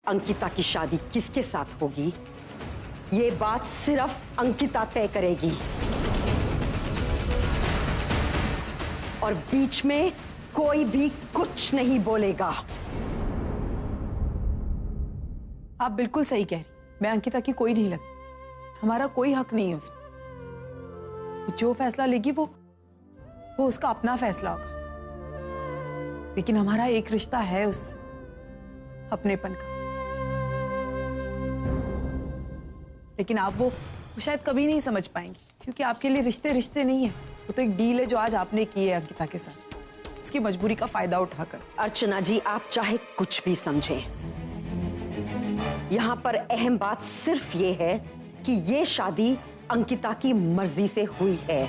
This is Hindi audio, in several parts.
अंकिता की शादी किसके साथ होगी, ये बात सिर्फ अंकिता तय करेगी और बीच में कोई भी कुछ नहीं बोलेगा। आप बिल्कुल सही कह रही। मैं अंकिता की कोई नहीं लगती, हमारा कोई हक नहीं है उसमें। जो फैसला लेगी वो उसका अपना फैसला होगा, लेकिन हमारा एक रिश्ता है उससे, अपनेपन का। लेकिन आप वो शायद कभी नहीं समझ पाएंगे, क्योंकि आपके लिए रिश्ते रिश्ते नहीं है, वो तो एक डील है जो आज आपने की है अंकिता के साथ, उसकी मजबूरी का फायदा उठाकर। अर्चना जी, आप चाहे कुछ भी समझें, यहां पर अहम बात सिर्फ ये है कि ये शादी अंकिता की मर्जी से हुई है।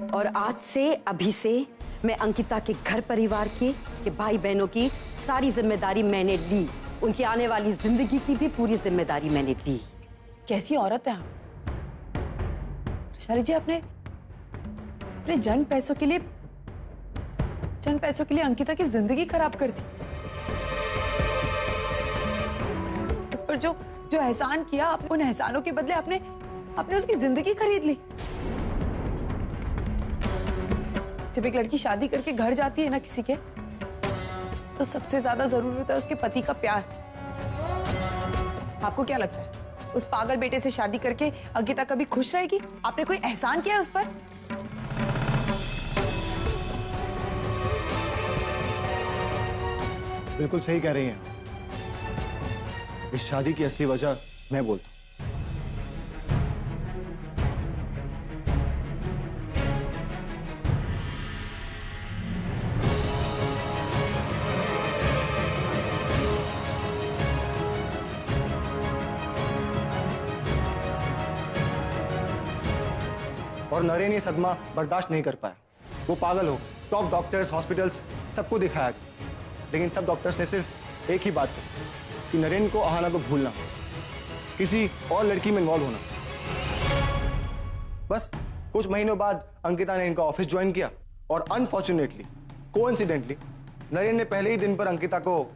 और आज से, अभी से मैं अंकिता के घर परिवार की, के भाई बहनों की सारी जिम्मेदारी मैंने ली। उनकी आने वाली जिंदगी की भी पूरी जिम्मेदारी मैंने ली। कैसी औरत है आप वैशाली जी? आपने अपने जन पैसों के लिए अंकिता की जिंदगी खराब कर दी। उस पर जो एहसान किया, आप उन एहसानों के बदले आपने उसकी जिंदगी खरीद ली। जब एक लड़की शादी करके घर जाती है ना किसी के, तो सबसे ज्यादा जरूरी होता है उसके पति का प्यार। आपको क्या लगता है उस पागल बेटे से शादी करके अंकिता कभी खुश रहेगी? आपने कोई एहसान किया है उस पर? बिल्कुल सही कह रही हैं। इस शादी की असली वजह मैं बोलता हूं। और नरेन ये सदमा बर्दाश्त नहीं कर पाया। वो पागल हो, टॉप डॉक्टर्स, हॉस्पिटल्स सबको दिखाया, लेकिन सब डॉक्टर्स ने सिर्फ एक ही बात कही कि नरेन को आहाना को भूलना, किसी और लड़की में इन्वॉल्व होना। बस कुछ महीनों बाद अंकिता ने इनका ऑफिस ज्वाइन किया और अनफॉर्चुनेटली, कोइंसिडेंटली, नरेन ने पहले ही दिन पर अंकिता को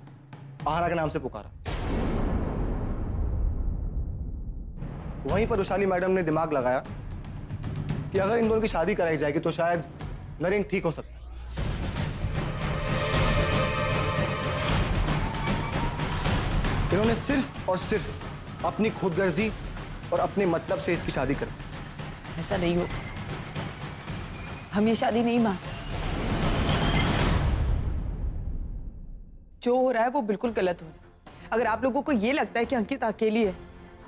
आहाना के नाम से पुकारा। वहीं पर वैशाली मैडम ने दिमाग लगाया कि अगर इन दोनों की शादी कराई जाएगी तो शायद नरेन ठीक हो सकता है। इन्होंने सिर्फ और सिर्फ अपनी खुदगर्जी और अपने मतलब से इसकी शादी कर दी। ऐसा नहीं हो, हम ये शादी नहीं मानते। जो हो रहा है वो बिल्कुल गलत हो रहा है। अगर आप लोगों को ये लगता है कि अंकिता अकेली है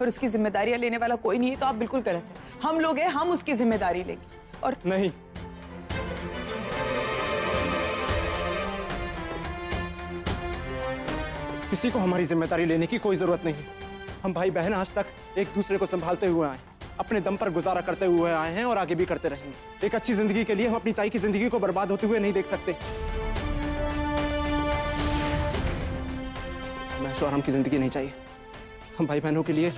और उसकी जिम्मेदारियां लेने वाला कोई नहीं है, तो आप बिल्कुल गलत है। हम लोग हैं, हम उसकी जिम्मेदारी लेंगे। और नहीं, किसी को हमारी जिम्मेदारी लेने की कोई जरूरत नहीं। हम भाई बहन आज तक एक दूसरे को संभालते हुए आए, अपने दम पर गुजारा करते हुए आए हैं और आगे भी करते रहेंगे। एक अच्छी जिंदगी के लिए हम अपनी ताई की जिंदगी को बर्बाद होते हुए नहीं देख सकते। हमें ऐशो आराम की जिंदगी नहीं चाहिए। हम भाई बहनों के लिए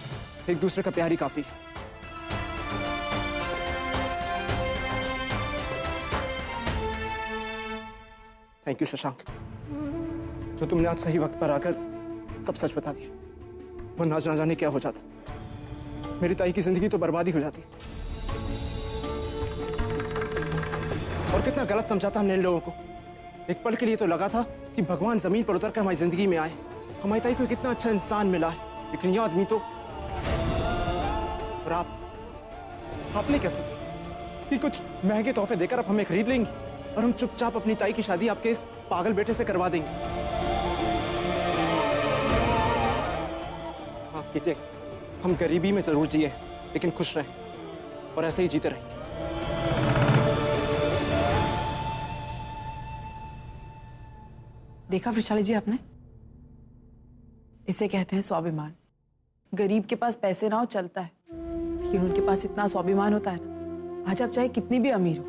एक दूसरे का प्यार ही काफी है। थैंक यू शशांक, जो तुमने आज सही वक्त पर आकर सब सच बता दिया। वरना आज ना जाने क्या हो जाता, मेरी ताई की जिंदगी तो बर्बादी हो जाती। और कितना गलत समझा था हमने इन लोगों को। एक पल के लिए तो लगा था कि भगवान जमीन पर उतर कर हमारी जिंदगी में आए, हमारी ताई को कितना अच्छा इंसान मिला है, लेकिन यह आदमी तो। और आपने क्या सोचा कि कुछ महंगे तोहफे देकर आप हमें खरीद लेंगी और हम चुपचाप अपनी ताई की शादी आपके इस पागल बेटे से करवा देंगे? हाँ कीजिए, हम गरीबी में जरूर जिए लेकिन खुश रहें और ऐसे ही जीते रहेंगे। देखा वैशाली जी आपने, इसे कहते हैं स्वाभिमान। गरीब के पास पैसे ना हो चलता है, लेकिन उनके पास इतना स्वाभिमान होता है ना, आज आप चाहे कितनी भी अमीर हो,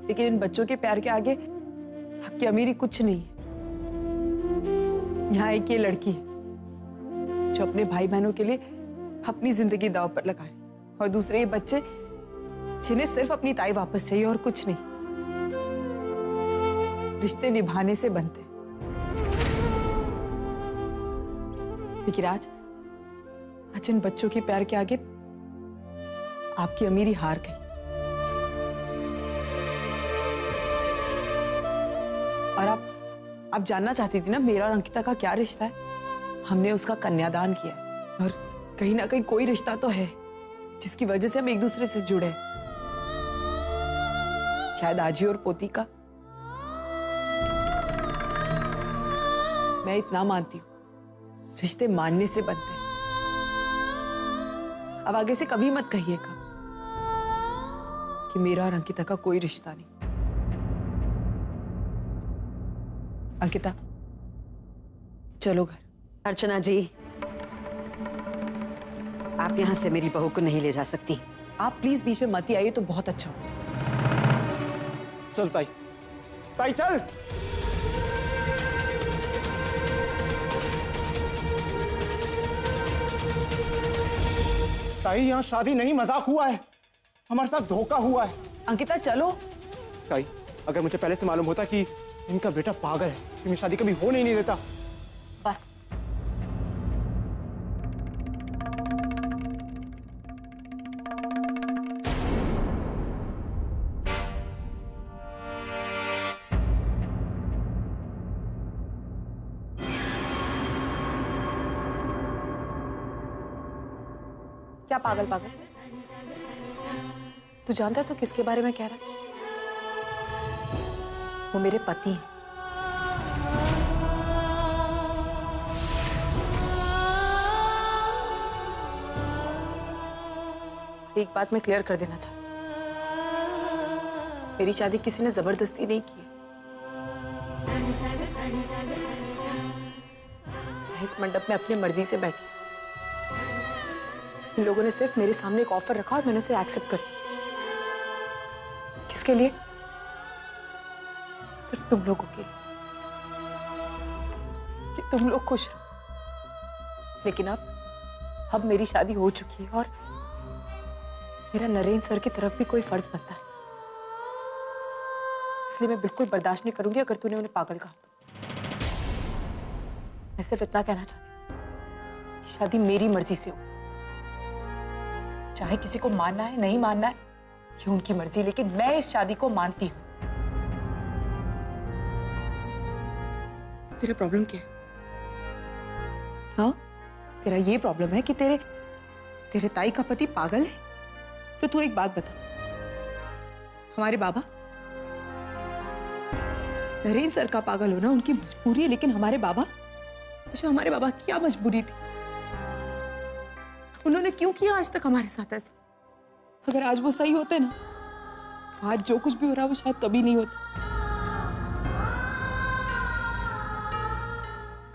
लेकिन इन बच्चों के प्यार के आगे आपकी अमीरी कुछ नहीं है। यहाँ एक ये लड़की है जो अपने भाई बहनों के लिए अपनी जिंदगी दांव पर लगाए, और दूसरे ये बच्चे जिन्हें सिर्फ अपनी ताई वापस चाहिए और कुछ नहीं। रिश्ते निभाने से बनते, लेकिन आज इन बच्चों के प्यार के आगे आपकी अमीरी हार गई। और आप जानना चाहती थी ना मेरा और अंकिता का क्या रिश्ता है। हमने उसका कन्यादान किया है और कहीं ना कहीं कोई रिश्ता तो है जिसकी वजह से हम एक दूसरे से जुड़े हैं। शायद आजी और पोती का। मैं इतना मानती हूं, रिश्ते मानने से बनते हैं। अब आगे से कभी मत कहिएगा कि मेरा और अंकिता का कोई रिश्ता नहीं। अंकिता, चलो घर। अर्चना जी, आप यहां से मेरी बहू को नहीं ले जा सकती। आप प्लीज बीच में मत ही आइए तो बहुत अच्छा हो। चल ताई, ताई चल। ताई यहाँ शादी नहीं, मजाक हुआ है, हमारे साथ धोखा हुआ है। अंकिता चलो। ताई, अगर मुझे पहले से मालूम होता कि इनका बेटा पागल है तो मैं शादी कभी होने ही नहीं देता। बस क्या पागल पागल? तू जानता है तो किसके बारे में कह रहा है? वो मेरे पति हैं। एक बात मैं क्लियर कर देना चाहती हूँ, मेरी शादी किसी ने जबरदस्ती नहीं की है। मैं इस मंडप में अपनी मर्जी से बैठी। इन लोगों ने सिर्फ मेरे सामने एक ऑफर रखा और मैंने उसे एक्सेप्ट कर लिया। किसके लिए? सिर्फ तुम लोगों के लिए, कि तुम लोग खुश रहो। लेकिन अब मेरी शादी हो चुकी है और मेरा नरेंद्र सर की तरफ भी कोई फर्ज बनता है। इसलिए मैं बिल्कुल बर्दाश्त नहीं करूंगी अगर तूने उन्हें पागल कहा तो। मैं सिर्फ इतना कहना चाहती हूँ, शादी मेरी मर्जी से हो। चाहे किसी को मानना है नहीं मानना है ये उनकी मर्जी, लेकिन मैं इस शादी को मानती हूं। तेरा प्रॉब्लम क्या है? हाँ, तेरा ये प्रॉब्लम है कि तेरे ताई का पति पागल है। तो तू एक बात बता, हमारे बाबा नरेंद्र सर का पागल होना उनकी मजबूरी है, लेकिन हमारे बाबा की क्या मजबूरी थी? उन्होंने क्यों किया आज तक हमारे साथ ऐसा? अगर आज वो सही होते ना, आज जो कुछ भी हो रहा है वो शायद कभी नहीं होता।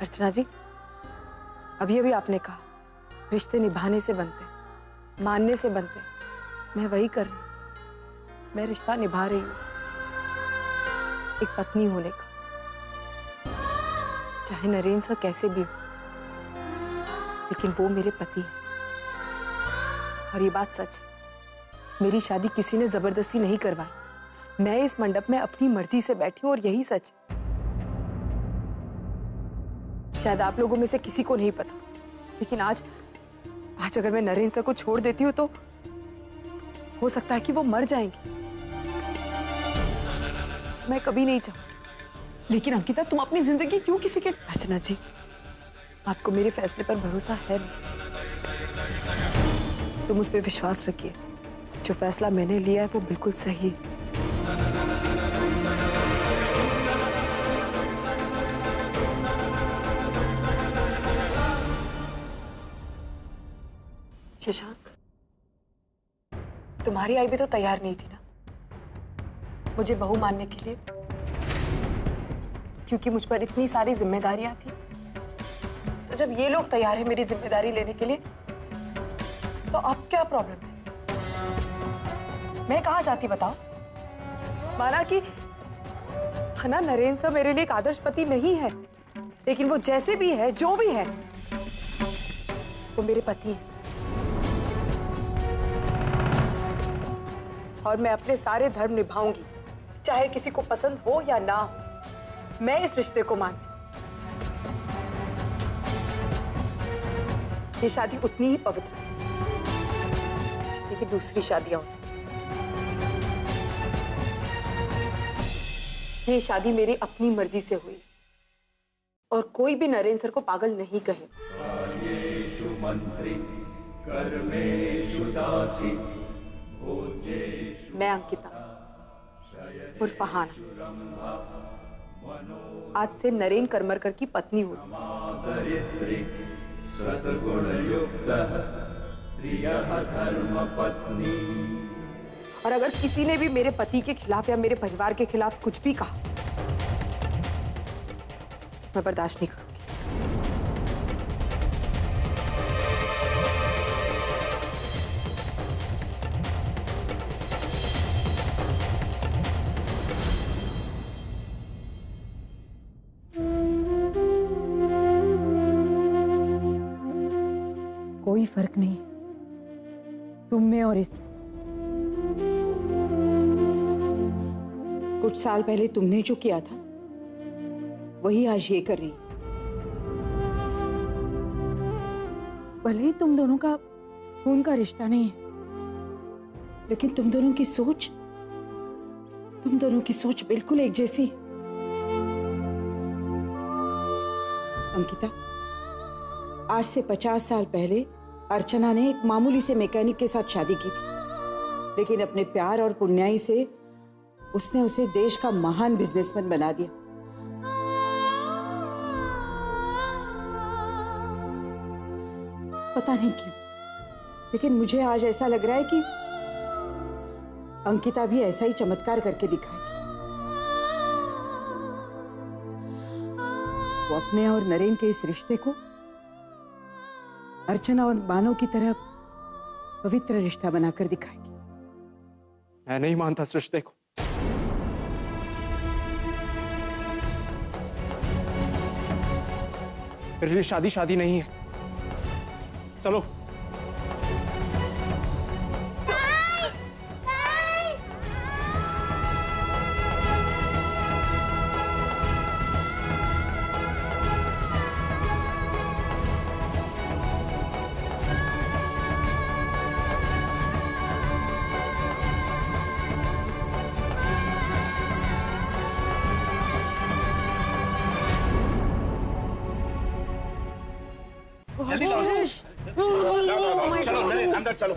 अर्चना जी, अभी आपने कहा रिश्ते निभाने से बनते, मानने से बनते। मैं वही कर रही हूं। मैं रिश्ता निभा रही हूँ, एक पत्नी होने का। चाहे नरेंद्र सर कैसे भी हो, लेकिन वो मेरे पति हैं। और ये बात सच है, मेरी शादी किसी ने जबरदस्ती नहीं करवाई। मैं इस मंडप में अपनी मर्जी से बैठी हूं और यही सच है। शायद आप लोगों में से किसी को नहीं पता, लेकिन आज अगर मैं नरेंद्र सर को छोड़ देती हूँ तो हो सकता है कि वो मर जाएंगे। मैं कभी नहीं चाहूंगी। लेकिन अंकिता, तुम अपनी जिंदगी क्यों किसी के? अर्चना जी, आपको मेरे फैसले पर भरोसा है ना? तो मुझ पर विश्वास रखिए, जो फैसला मैंने लिया है वो बिल्कुल सही है। शशांक, तुम्हारी आई भी तो तैयार नहीं थी ना मुझे बहू मानने के लिए, क्योंकि मुझ पर इतनी सारी जिम्मेदारियां थी। तो जब ये लोग तैयार हैं मेरी जिम्मेदारी लेने के लिए, तो अब क्या प्रॉब्लम है? मैं कहाँ जाती बताओ? माना कि ना नरेंद्र सर मेरे लिए एक आदर्श पति नहीं है, लेकिन वो जैसे भी है, जो भी है, वो मेरे पति है। और मैं अपने सारे धर्म निभाऊंगी, चाहे किसी को पसंद हो या ना हो। मैं इस रिश्ते को मानती हूँ। ये शादी उतनी ही पवित्र है जितनी कि दूसरी शादियां होती हैं। ये शादी मेरी अपनी मर्जी से हुई और कोई भी नरेंद्र सर को पागल नहीं कहे। मैं अंकिता और फहाना आज से नरेन करमरकर की पत्नी हुई। और अगर किसी ने भी मेरे पति के खिलाफ या मेरे परिवार के खिलाफ कुछ भी कहा, मैं बर्दाश्त नहीं करूंगी। कोई फर्क नहीं तुम में और इसमें। कुछ साल पहले तुमने जो किया था वही आज ये कर रही। भले ही तुम दोनों का खून का रिश्ता नहीं है, लेकिन तुम दोनों की सोच बिल्कुल एक जैसी। अंकिता, आज से 50 साल पहले अर्चना ने एक मामूली से मैकेनिक के साथ शादी की थी, लेकिन अपने प्यार और पुण्याई से उसने उसे देश का महान बिजनेसमैन बना दिया। पता नहीं क्यों, लेकिन मुझे आज ऐसा लग रहा है कि अंकिता भी ऐसा ही चमत्कार करके दिखाएगी। वो अपने और नरेन के इस रिश्ते को अर्चना और मानव की तरह पवित्र रिश्ता बनाकर दिखाएगी। मैं नहीं मानता इस रिश्ते को। मेरे लिए शादी शादी नहीं है। चलो। जल्दी चलो नरेन, अंदर चलो।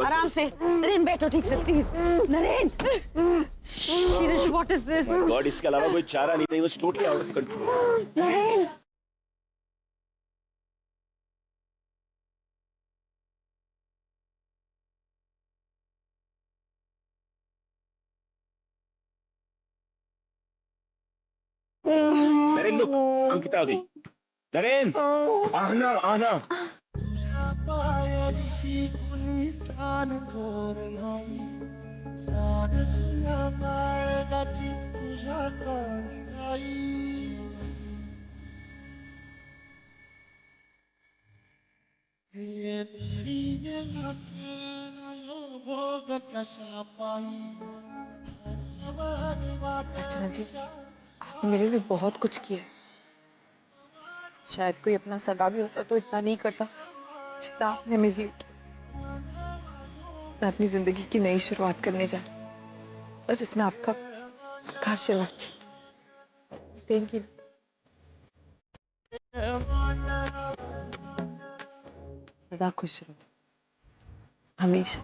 आराम से नरेन, बैठो ठीक से please. Naren, Shirish, what is this? God, इसके अलावा कोई चारा नहीं था। He was totally out of control. Naren, Naren, look, Ankita आ गई। नरेन, आना आना। अर्चना जी, आपने मेरे लिए बहुत कुछ किया है। शायद कोई अपना सगा भी होता तो इतना नहीं करता जितना आपने मेरे लिए किया। मैं अपनी जिंदगी की नई शुरुआत करने जा रही हूँ, बस इसमें आपका आशीर्वाद चाहिए। Thank you. सदा खुश रहो, हमेशा।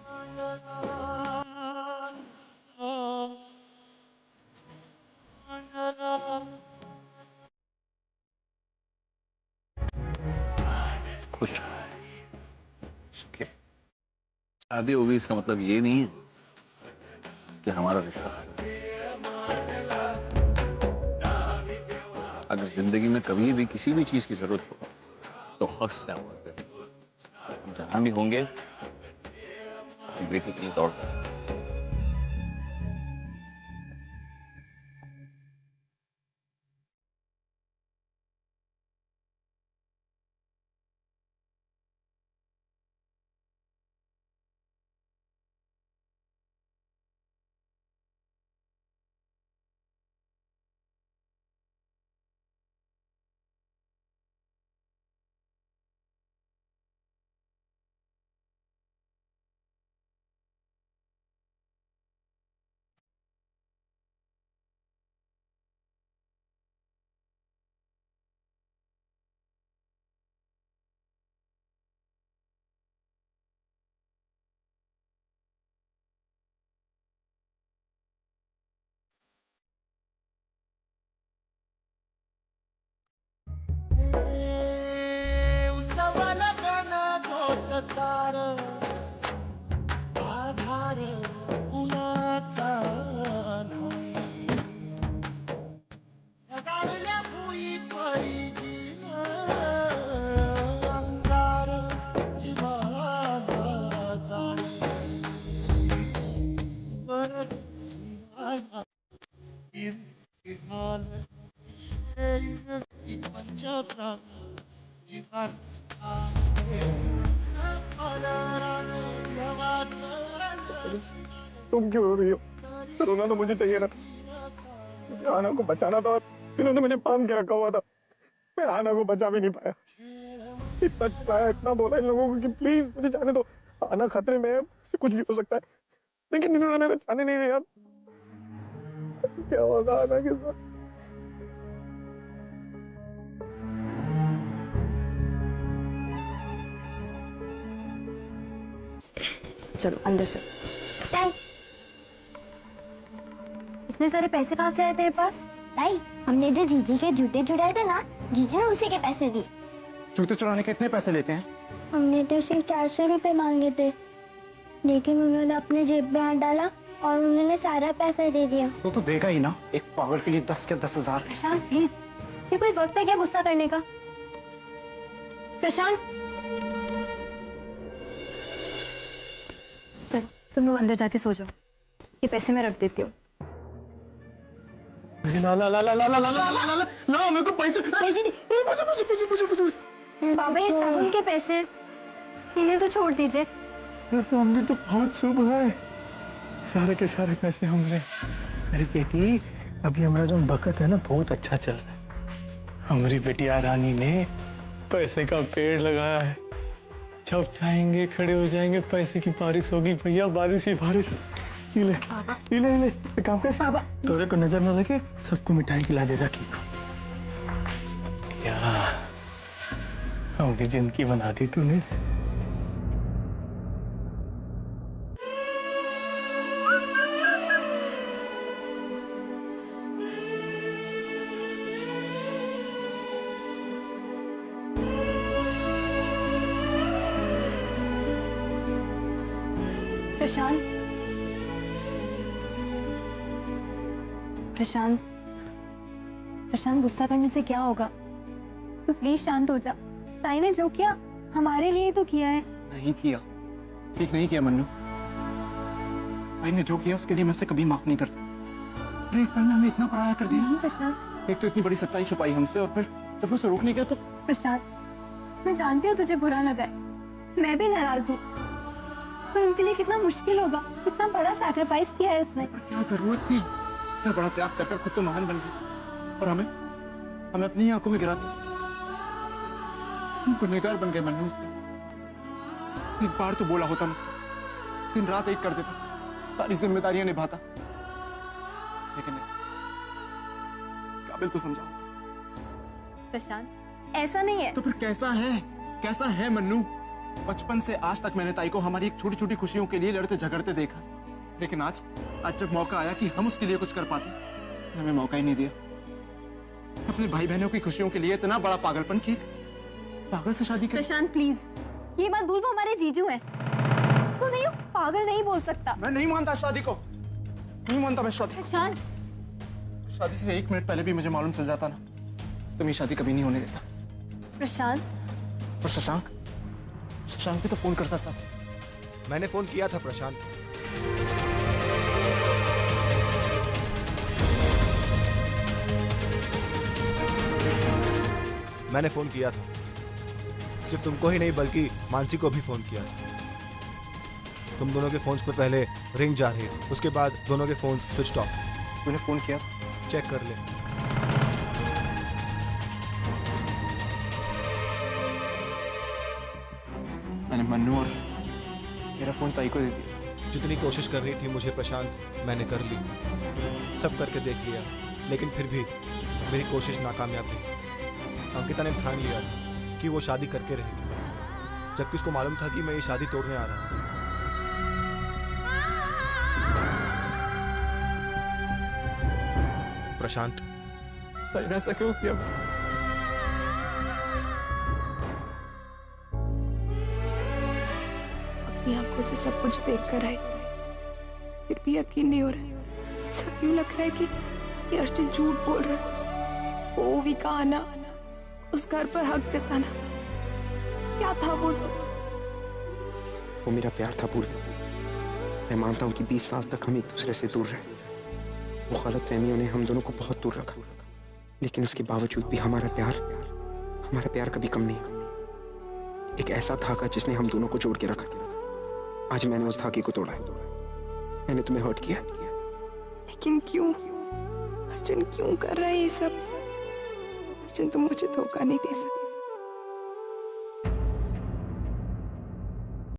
खुश शादी होगी इसका मतलब ये नहीं है कि हमारा रिश्ता। अगर जिंदगी में कभी भी किसी भी चीज की जरूरत हो तो हर से हम जहां भी होंगे बेटी के लिए दौड़ रहे हैं। तुम क्यों रो रही हो? रोना तो मुझे चाहिए ना। आना को बचाना था और इन्होंने मुझे बांध के रखा हुआ था। मैं आना को बचा भी नहीं पाया। इतना चिल्लाया, इतना बोला इन लोगों को कि प्लीज मुझे जाने दो, आना खतरे में है, उससे कुछ भी हो सकता है। लेकिन इन्होंने तो जाने नहीं दिया। क्या होगा आना के साथ? चलो अंदर से। इतने सारे पैसे कहाँ से आए तेरे पास? ताई, हमने जो जीजी के जूते चुराए थे ना, जीजी ने उसी के पैसे दिए। जूते चुराने के इतने पैसे लेते हैं? हमने तो सिर्फ 400 रुपए मांगे थे, लेकिन उन्होंने अपने जेब में हाथ डाला और उन्होंने सारा पैसा दे दिया। तो देगा ही ना, एक पागल के लिए 10 के 10,000। प्रशांत प्लीज, ये कोई वक्त है क्या गुस्सा करने का? प्रशांत, चलो तुम लोग अंदर जाके सो जाओ, ये पैसे मैं रख देती हूँ। ला ला ला ला ला ला ला ला ला ला ला मेरे को पैसे पैसे पैसे। बाबा ये साबुन के पैसे, इन्हें तो छोड़ दीजिए। तो हमने तो बहुत शुभ है, सारे के सारे पैसे हमरे। अरे बेटी, अभी हमारा जो बखत है ना बहुत अच्छा चल रहा है। हमारी बेटिया रानी ने पैसे का पेड़ लगाया है। जब चाहेंगे खड़े हो जाएंगे, पैसे की बारिश होगी भैया, बारिश ही बारिश। ले ले काम कर बाबा, तोरे को नजर न लगे, सबको मिठाई खिला दे रखी को। क्या हमारी जिंदगी बना दी तूने। प्रशांत, प्रशांत, प्रशांत गुस्सा करने से क्या होगा? तू प्लीज शांत हो जा। ताई ने जो किया हमारे लिए तो किया है। नहीं किया, ठीक नहीं किया मन्नू। भाई ने जो किया उसके लिए मैं उसे कभी माफ नहीं कर सकता। अरे एक पल में हमें इतना पराया कर दिया। प्रशांत, एक तो इतनी बड़ी सच्चाई छुपाई हमसे, और फिर जब उसे रोकने गया तो। प्रशांत, मैं जानती हूँ तुझे बुरा लगा है, मैं भी नाराज हूँ, पर उनके लिए कितना मुश्किल होगा, कितना बड़ा सैक्रिफाइस किया है उसने। पर क्या जरूरत थी? इतना बड़ा त्याग कर खुद तो महान बन गई, और हमें अपनी ही आंखों में गिरा दिया। गुनहगार बन गए मन्नू से। एक बार तो बोला होता मुझसे, दिन रात एक कर देता, सारी जिम्मेदारियां निभाता, लेकिन नहीं, इस काबिल तो समझाओ। प्रशांत, ऐसा नहीं है। तो फिर कैसा है? कैसा है मन्नू? बचपन से आज तक मैंने ताई को हमारी एक छोटी छोटी खुशियों के लिए लड़ते झगड़ते देखा, लेकिन आज जब मौका आया कि हम उसके लिए कुछ कर पाते, हमें मौका ही नहीं दिया। अपने भाई बहनों की खुशियों के लिए इतना बड़ा पागलपन की पागल से शादी कर। प्रशांत प्लीज, ये मत भूल, वो हमारे जीजू हैं। तू नहीं, पागल नहीं बोल सकता। मैं नहीं मानता शादी को, नहीं मानता मैं शादी। प्रशांत, शादी से 1 मिनट पहले भी मुझे मालूम चल जाता ना तो मैं शादी कभी नहीं होने देता। प्रशांत, और शशांक, शशांक भी तो फोन कर सकता। मैंने फोन किया था प्रशांत। मैंने फोन किया था, सिर्फ तुमको ही नहीं बल्कि मानसी को भी फोन किया था। तुम दोनों के फोन्स पर पहले रिंग जा रही थी, उसके बाद दोनों के फोन्स स्विच ऑफ। तूने फोन किया? चेक कर ले। मैंने मन्नू और मेरा फोन ताई को दे दिया। जितनी कोशिश कर रही थी मुझे प्रशांत, मैंने कर ली, सब करके देख लिया, लेकिन फिर भी मेरी कोशिश नाकामयाब रही। अंकिता ने ठान लिया था कि वो शादी करके रहेगी, जबकि उसको मालूम था कि मैं ये शादी तोड़ने आ रहा हूँ। प्रशांत, ऐसा क्यों किया? अपनी आंखों से सब कुछ देख कर आई, फिर भी यकीन नहीं हो रहा। ऐसा क्यों लग रहा है कि अर्जुन झूठ बोल रहा है? वो भी कहाना, उस घर पर हक जताना, क्या था वो सब? वो मेरा प्यार था पूर्वी। मैं मानता हूँ कि 20 साल तक हम एक दूसरे से दूर रहे। वो गलतफहमियों ने हम दोनों को बहुत दूर रखा, लेकिन उसके बावजूद भी हमारा प्यार कभी कम नहीं। एक ऐसा धागा जिसने हम दोनों को जोड़ के रखा। आज मैंने उस धागे को तोड़ा है। मैंने तुम्हें हर्ट किया। लेकिन क्यों अर्जुन, क्यों कर रहा है ये सब? अर्जुन, तुम मुझे धोखा नहीं दे सकते।